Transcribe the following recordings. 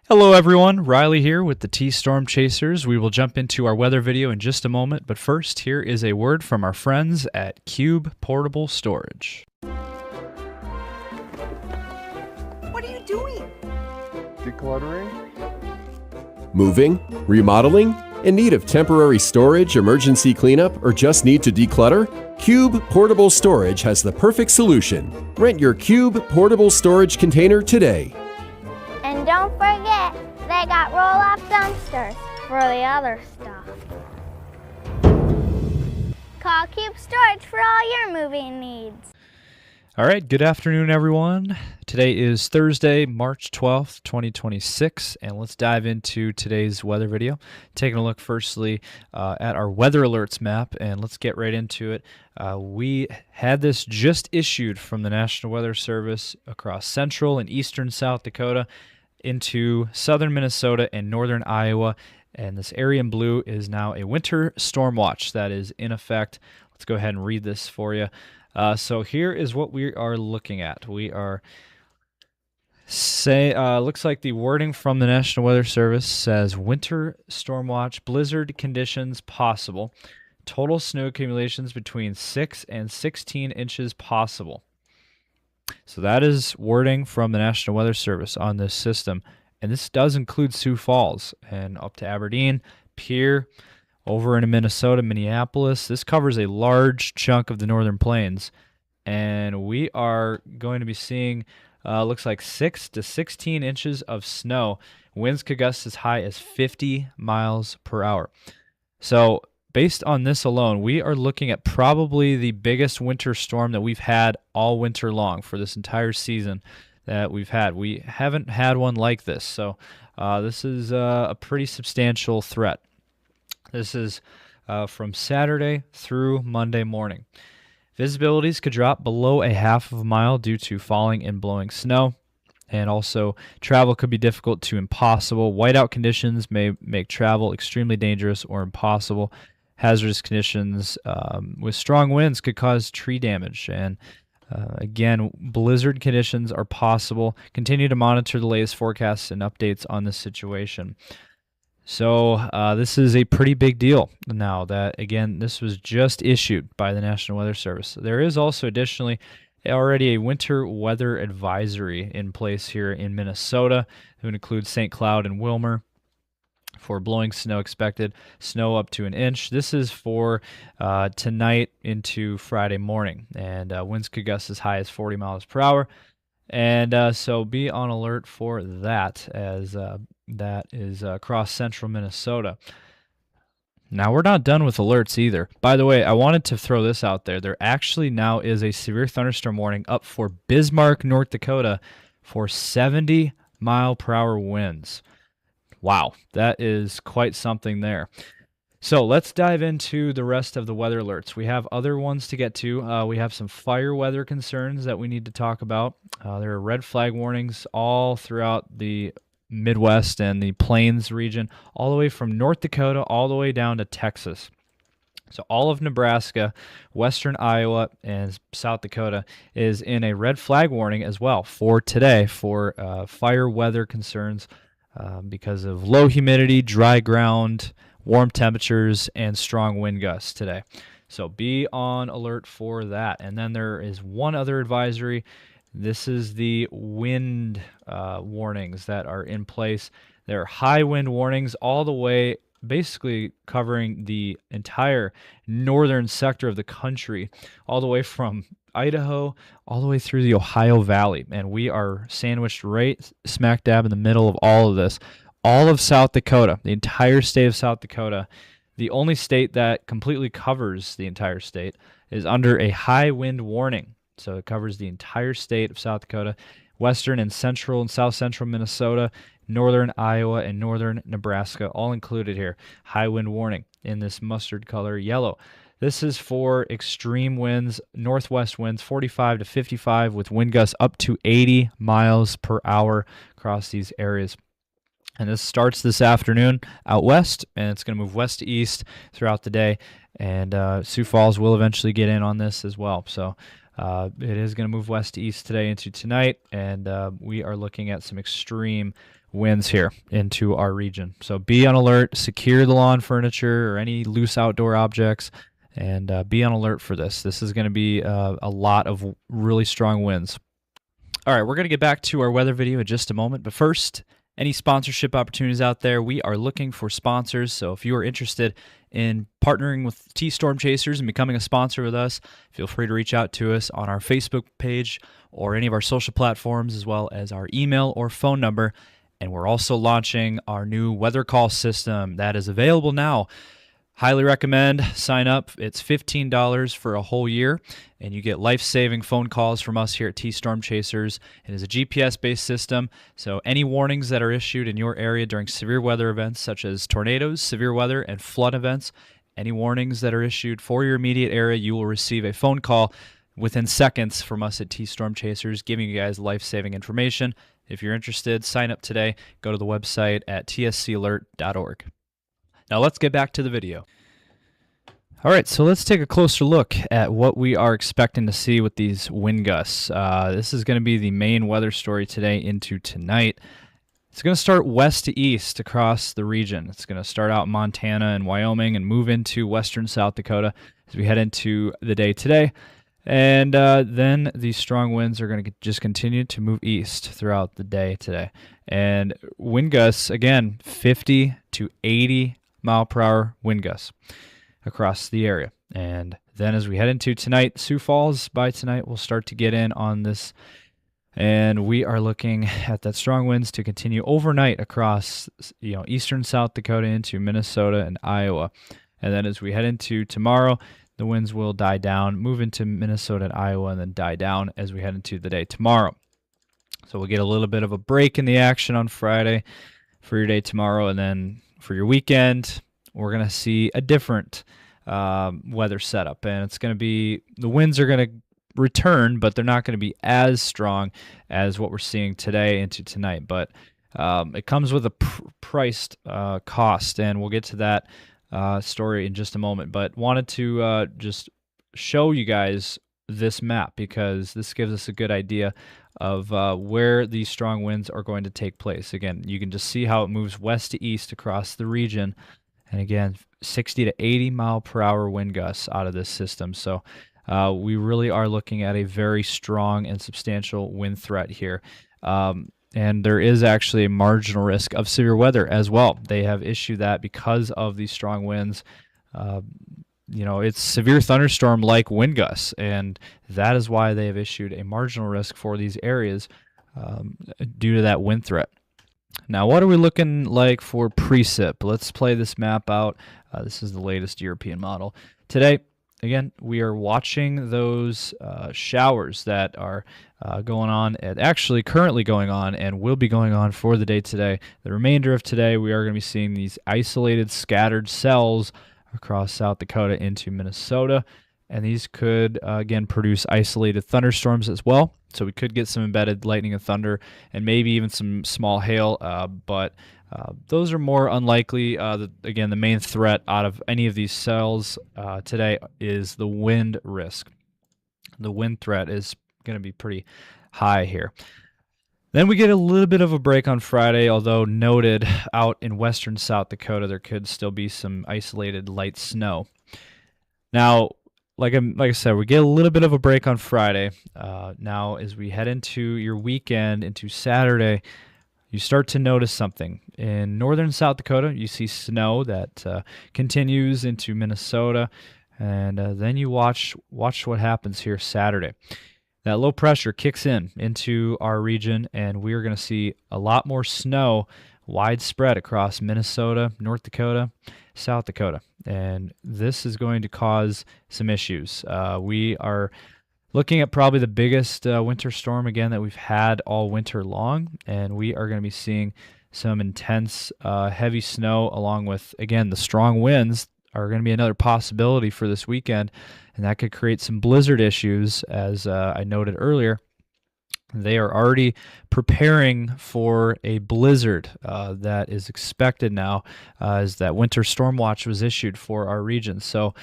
Hello everyone, Riley here with the T-Storm Chasers. We will jump into our weather video in just a moment, but first here is a word from our friends at Cube Portable Storage. What are you doing? Decluttering? Moving? Remodeling? In need of temporary storage, emergency cleanup, or just need to declutter? Cube Portable Storage has the perfect solution. Rent your Cube Portable Storage container today. And don't forget, they got roll-off dumpsters for the other stuff. Call Cube Storage for all your moving needs. All right, good afternoon everyone. Today is Thursday, March 12th, 2026, and let's dive into today's weather video. Taking a look firstly at our weather alerts map, and let's get right into it. We had this just issued from the National Weather Service across central and eastern South Dakota into southern Minnesota and northern Iowa, and this area in blue is now a winter storm watch that is in effect. Let's go ahead and read this for you. So here is what we are looking at. We are looks like the wording from the National Weather Service says winter storm watch, blizzard conditions possible, total snow accumulations between 6 and 16 inches possible. So that is wording from the National Weather Service on this system, and this does include Sioux Falls and up to Aberdeen, Pierre, over into Minnesota, Minneapolis. This covers a large chunk of the northern plains, and we are going to be seeing looks like 6 to 16 inches of snow. Winds could gust as high as 50 miles per hour. So based on this alone, we are looking at probably the biggest winter storm that we've had all winter long for this entire season that we've had. We haven't had one like this, so this is a pretty substantial threat. This is from Saturday through Monday morning. Visibilities could drop below a half of a mile due to falling and blowing snow, and also travel could be difficult to impossible. Whiteout conditions may make travel extremely dangerous or impossible. Hazardous conditions with strong winds could cause tree damage, and again, blizzard conditions are possible. Continue to monitor the latest forecasts and updates on this situation. So this is a pretty big deal now that, again, this was just issued by the National Weather Service. There is also additionally already a winter weather advisory in place here in Minnesota. It would include St. Cloud and Willmar for blowing snow expected, snow up to an inch. This is for tonight into Friday morning, and winds could gust as high as 40 miles per hour. And so be on alert for that, as that is across central Minnesota. Now, we're not done with alerts either. By the way, I wanted to throw this out there. There actually now is a severe thunderstorm warning up for Bismarck, North Dakota for 70 mile per hour winds. Wow, that is quite something there. So let's dive into the rest of the weather alerts. We have other ones to get to. We have some fire weather concerns that we need to talk about. There are red flag warnings all throughout the Midwest and the Plains region, all the way from North Dakota all the way down to Texas. So all of Nebraska, western Iowa, and South Dakota is in a red flag warning as well for today for fire weather concerns because of low humidity, dry ground, warm temperatures, and strong wind gusts today. So be on alert for that. And then there is one other advisory. This is the wind warnings that are in place. There are high wind warnings all the way, basically covering the entire northern sector of the country, all the way from Idaho all the way through the Ohio Valley. And we are sandwiched right smack dab in the middle of all of this. All of South Dakota, the entire state of South Dakota, the only state that completely covers the entire state, is under a high wind warning. So it covers the entire state of South Dakota, western and central and south central Minnesota, northern Iowa, and northern Nebraska, all included here. High wind warning in this mustard color yellow. This is for extreme winds, northwest winds 45 to 55 with wind gusts up to 80 miles per hour across these areas. And this starts this afternoon out west, and it's going to move west to east throughout the day. And Sioux Falls will eventually get in on this as well. So it is going to move west to east today into tonight, and we are looking at some extreme winds here into our region. So be on alert, secure the lawn furniture or any loose outdoor objects, and be on alert for this. This is going to be a lot of really strong winds. All right, we're going to get back to our weather video in just a moment, but first, any sponsorship opportunities out there, we are looking for sponsors. So if you are interested in partnering with T-Storm Chasers and becoming a sponsor with us, feel free to reach out to us on our Facebook page or any of our social platforms, as well as our email or phone number. And we're also launching our new weather call system that is available now. Highly recommend. Sign up. It's $15 for a whole year, and you get life-saving phone calls from us here at T-Storm Chasers. It is a GPS-based system, so any warnings that are issued in your area during severe weather events such as tornadoes, severe weather, and flood events, any warnings that are issued for your immediate area, you will receive a phone call within seconds from us at T-Storm Chasers, giving you guys life-saving information. If you're interested, sign up today. Go to the website at tscalert.org. Now let's get back to the video. All right, so let's take a closer look at what we are expecting to see with these wind gusts. This is going to be the main weather story today into tonight. It's going to start west to east across the region. It's going to start out in Montana and Wyoming and move into western South Dakota as we head into the day today. And then these strong winds are going to just continue to move east throughout the day today. And wind gusts, again, 50 to 80 mile per hour wind gusts across the area. And then as we head into tonight, Sioux Falls by tonight will start to get in on this. And we are looking at that strong winds to continue overnight across, eastern South Dakota into Minnesota and Iowa. And then as we head into tomorrow, the winds will die down, move into Minnesota and Iowa, and then die down as we head into the day tomorrow. So we'll get a little bit of a break in the action on Friday for your day tomorrow, and then for your weekend, we're going to see a different weather setup, and it's going to be, the winds are going to return, but they're not going to be as strong as what we're seeing today into tonight, but it comes with a priced cost, and we'll get to that story in just a moment, but wanted to just show you guys this map because this gives us a good idea of where these strong winds are going to take place. Again, you can just see how it moves west to east across the region, and again, 60 to 80 mile per hour wind gusts out of this system. So we really are looking at a very strong and substantial wind threat here. And there is actually a marginal risk of severe weather as well. They have issued that because of these strong winds. It's severe thunderstorm like wind gusts, and that is why they have issued a marginal risk for these areas due to that wind threat. Now, what are we looking like for precip? Let's play this map out. This is the latest European model. Today, again, we are watching those showers that are going on, and actually currently going on and will be going on for the day today. The remainder of today, we are going to be seeing these isolated scattered cells across South Dakota into Minnesota, and these could, again, produce isolated thunderstorms as well. So we could get some embedded lightning and thunder and maybe even some small hail, but those are more unlikely. Again, the main threat out of any of these cells today is the wind risk. The wind threat is going to be pretty high here. Then we get a little bit of a break on Friday, although noted out in western South Dakota, there could still be some isolated light snow. Now, like I said, we get a little bit of a break on Friday. Now, as we head into your weekend, into Saturday, you start to notice something. In northern South Dakota, you see snow that continues into Minnesota, and then you watch what happens here Saturday. That low pressure kicks into our region, and we are going to see a lot more snow widespread across Minnesota, North Dakota, South Dakota, and this is going to cause some issues. We are looking at probably the biggest winter storm again that we've had all winter long, and we are going to be seeing some intense heavy snow along with, again, the strong winds are going to be another possibility for this weekend, and that could create some blizzard issues. As I noted earlier, they are already preparing for a blizzard that is expected now as that winter storm watch was issued for our region. So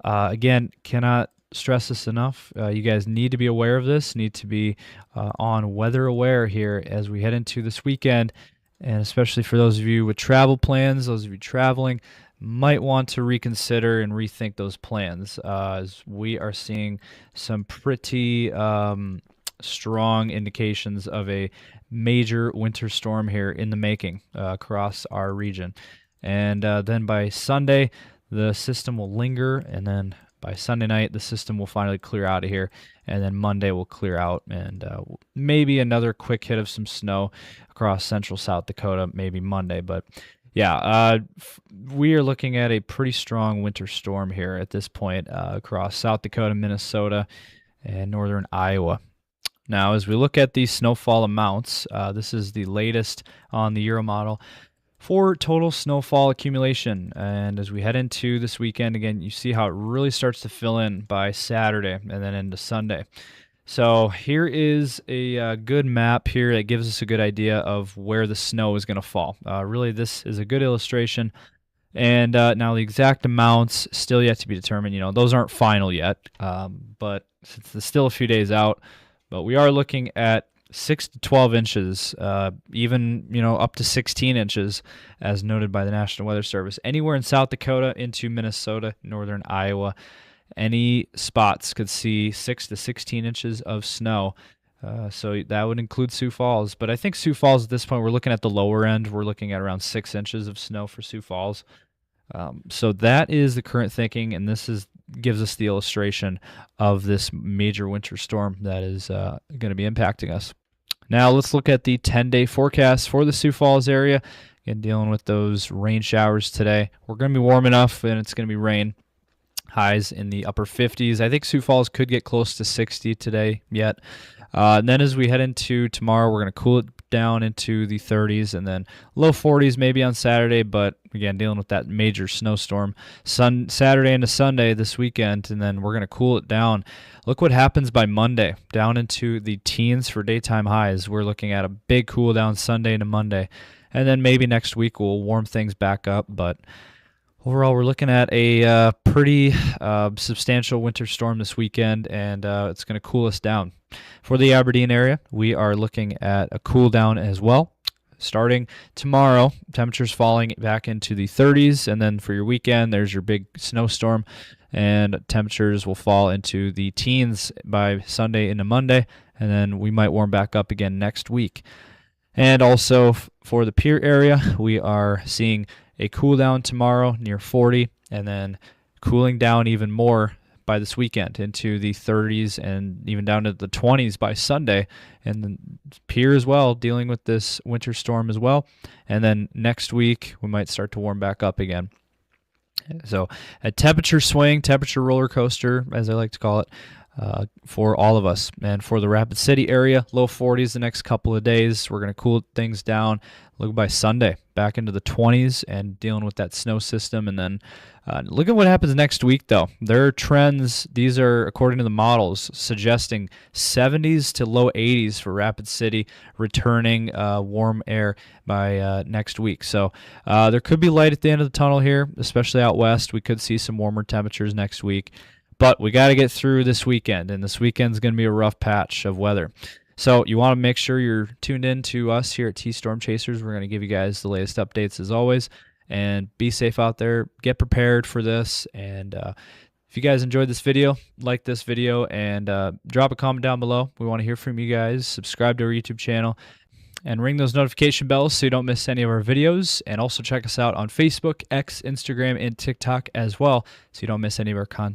again, cannot stress this enough. You guys need to be aware of this, need to be on weather aware here as we head into this weekend. And especially for those of you with travel plans, those of you traveling, might want to reconsider and rethink those plans, as we are seeing some pretty strong indications of a major winter storm here in the making across our region. And then by Sunday, the system will linger, and then by Sunday night, the system will finally clear out of here, and then Monday will clear out, and maybe another quick hit of some snow across central South Dakota, maybe Monday. But yeah, we are looking at a pretty strong winter storm here at this point across South Dakota, Minnesota, and northern Iowa. Now, as we look at these snowfall amounts, this is the latest on the Euromodel for total snowfall accumulation. And as we head into this weekend, again, you see how it really starts to fill in by Saturday and then into Sunday. So here is a good map here that gives us a good idea of where the snow is going to fall. Really, this is a good illustration. And now the exact amounts still yet to be determined. You know, those aren't final yet, but since it's still a few days out, but we are looking at 6 to 12 inches, even, you know, up to 16 inches, as noted by the National Weather Service. Anywhere in South Dakota into Minnesota, northern Iowa, any spots could see 6 to 16 inches of snow. So that would include Sioux Falls. But I think Sioux Falls at this point, we're looking at the lower end. We're looking at around 6 inches of snow for Sioux Falls. So that is the current thinking, and this gives us the illustration of this major winter storm that is going to be impacting us. Now let's look at the 10-day forecast for the Sioux Falls area. Again, dealing with those rain showers today. We're going to be warm enough, and it's going to be rain. Highs in the upper 50s. I think Sioux Falls could get close to 60 today yet. And then as we head into tomorrow, we're going to cool it down into the 30s and then low 40s maybe on Saturday. But again, dealing with that major snowstorm Saturday into Sunday this weekend, and then we're going to cool it down. Look what happens by Monday, down into the teens for daytime highs. We're looking at a big cool down Sunday into Monday. And then maybe next week we'll warm things back up. But overall, we're looking at a pretty substantial winter storm this weekend, and it's going to cool us down. For the Aberdeen area, we are looking at a cool down as well. Starting tomorrow, temperatures falling back into the 30s, and then for your weekend, there's your big snowstorm, and temperatures will fall into the teens by Sunday into Monday, and then we might warm back up again next week. And also for the Pierre area, we are seeing a cool down tomorrow near 40, and then cooling down even more by this weekend into the 30s and even down to the 20s by Sunday. And then Pierre as well, dealing with this winter storm as well. And then next week, we might start to warm back up again. So a temperature swing, temperature roller coaster, as I like to call it, for all of us. And for the Rapid City area, low 40s the next couple of days. We're going to cool things down. Look by Sunday, back into the 20s and dealing with that snow system. And then look at what happens next week, though. There are trends. These are, according to the models, suggesting 70s to low 80s for Rapid City, returning warm air by next week. So there could be light at the end of the tunnel here, especially out west. We could see some warmer temperatures next week. But we got to get through this weekend, and this weekend's going to be a rough patch of weather. So you want to make sure you're tuned in to us here at T-Storm Chasers. We're going to give you guys the latest updates as always, and be safe out there. Get prepared for this, and if you guys enjoyed this video, like this video, and drop a comment down below. We want to hear from you guys. Subscribe to our YouTube channel, and ring those notification bells so you don't miss any of our videos. And also check us out on Facebook, X, Instagram, and TikTok as well so you don't miss any of our content.